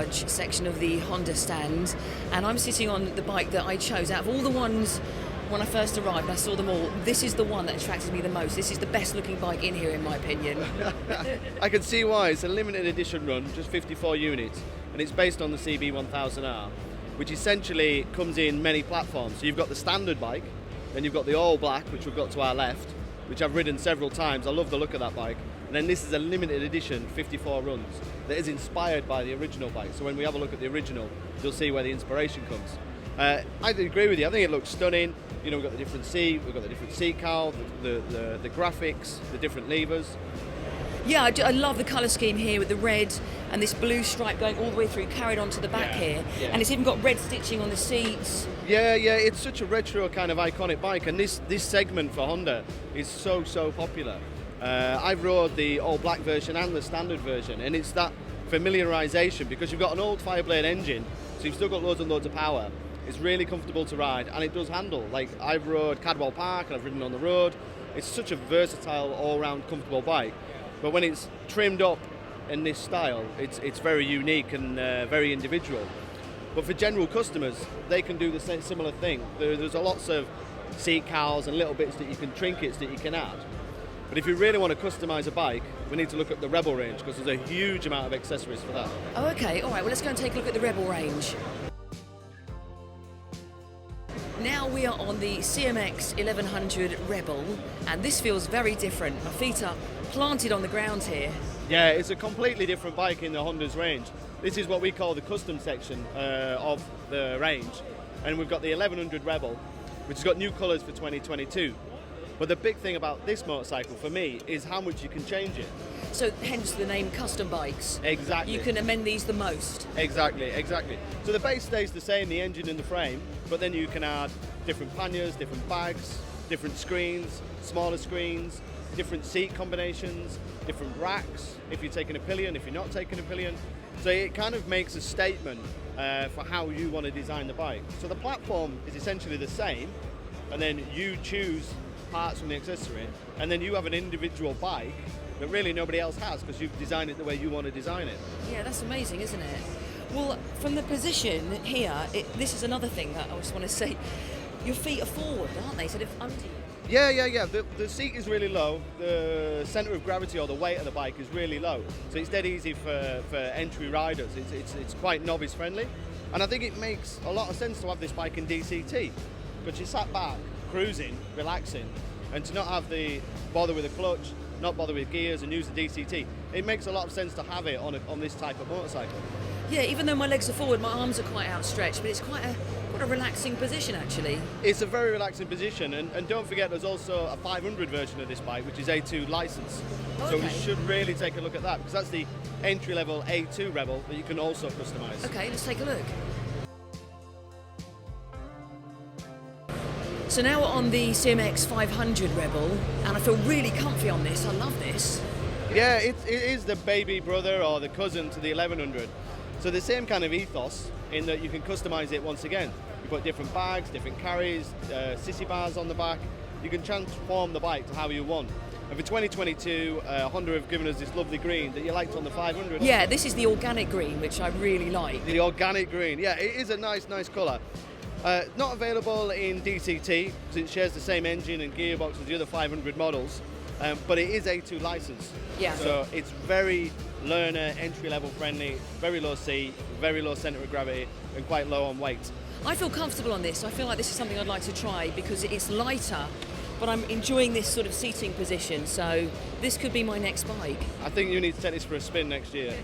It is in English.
garage section of the Honda stand, and I'm sitting on the bike that I chose. Out of all the ones when I first arrived and I saw them all, this is the one that attracted me the most. This is the best looking bike in here, in my opinion. I can see why. It's a limited edition run, just 54 units, and it's based on the CB1000R, which essentially comes in many platforms. So you've got the standard bike, then you've got the all black, which we've got to our left, which I've ridden several times. I love the look of that bike. And then this is a limited edition 54 runs that is inspired by the original bike. So when we have a look at the original, you'll see where the inspiration comes. I agree with you. I think it looks stunning. You know, we've got the different seat, we've got the different seat cowl, the graphics, the different levers. Yeah, I love the colour scheme here with the red and this blue stripe going all the way through, carried onto the back here. Yeah. And it's even got red stitching on the seats. Yeah, it's such a retro kind of iconic bike, and this segment for Honda is so popular. I've rode the all black version and the standard version, and it's that familiarisation because you've got an old Fireblade engine, so you've still got loads and loads of power. It's really comfortable to ride, and it does handle. Like, I've rode Cadwell Park and I've ridden on the road. It's such a versatile, all-round comfortable bike. But when it's trimmed up in this style, it's very unique and very individual. But for general customers, they can do the same similar thing. There's lots of seat cowls and little bits that you can, trinkets that you can add. But if you really want to customise a bike, we need to look at the Rebel range because there's a huge amount of accessories for that. Oh, okay. All right, well, let's go and take a look at the Rebel range. Now we are on the CMX1100 Rebel, and this feels very different. My feet are planted on the ground here. Yeah, it's a completely different bike in the Honda's range. This is what we call the custom section of the range, and we've got the 1100 Rebel, which has got new colours for 2022. But the big thing about this motorcycle for me is how much you can change it. So hence the name custom bikes. Exactly. You can amend these the most. Exactly. So the base stays the same, the engine and the frame, but then you can add different panniers, different bags, different screens, smaller screens, different seat combinations, different racks, if you're taking a pillion, if you're not taking a pillion. So it kind of makes a statement for how you want to design the bike. So the platform is essentially the same, and then you choose parts from the accessory, and then you have an individual bike that really nobody else has because you've designed it the way you want to design it. Yeah, that's amazing, isn't it? Well, from the position here, this is another thing that I just want to say. Your feet are forward, aren't they? Sort of under you. Yeah. The seat is really low. The centre of gravity or the weight of the bike is really low. So it's dead easy for entry riders. It's quite novice friendly. And I think it makes a lot of sense to have this bike in DCT. But you sat back, cruising, relaxing, and to not have the bother with the clutch, not bother with gears and use the DCT, it makes a lot of sense to have it on this type of motorcycle. Yeah, even though my legs are forward, my arms are quite outstretched, but it's quite a relaxing position actually. It's a very relaxing position, and don't forget there's also a 500 version of this bike which is A2 licensed. Okay. So we should really take a look at that because that's the entry-level A2 Rebel that you can also customise. Okay, let's take a look. So now we're on the CMX500 Rebel, and I feel really comfy on this. I love this. Yeah, it is the baby brother or the cousin to the 1100. So the same kind of ethos in that you can customise it once again. You put different bags, different carries, sissy bars on the back. You can transform the bike to how you want. And for 2022, Honda have given us this lovely green that you liked on the 500. Yeah, this is the organic green, which I really like. The organic green, yeah, it is a nice colour. Not available in DCT because it shares the same engine and gearbox as the other 500 models, but it is A2 licensed. Yeah. So it's very learner, entry-level friendly, very low seat, very low centre of gravity, and quite low on weight. I feel comfortable on this. I feel like this is something I'd like to try because it's lighter, but I'm enjoying this sort of seating position, so this could be my next bike. I think you need to take this for a spin next year.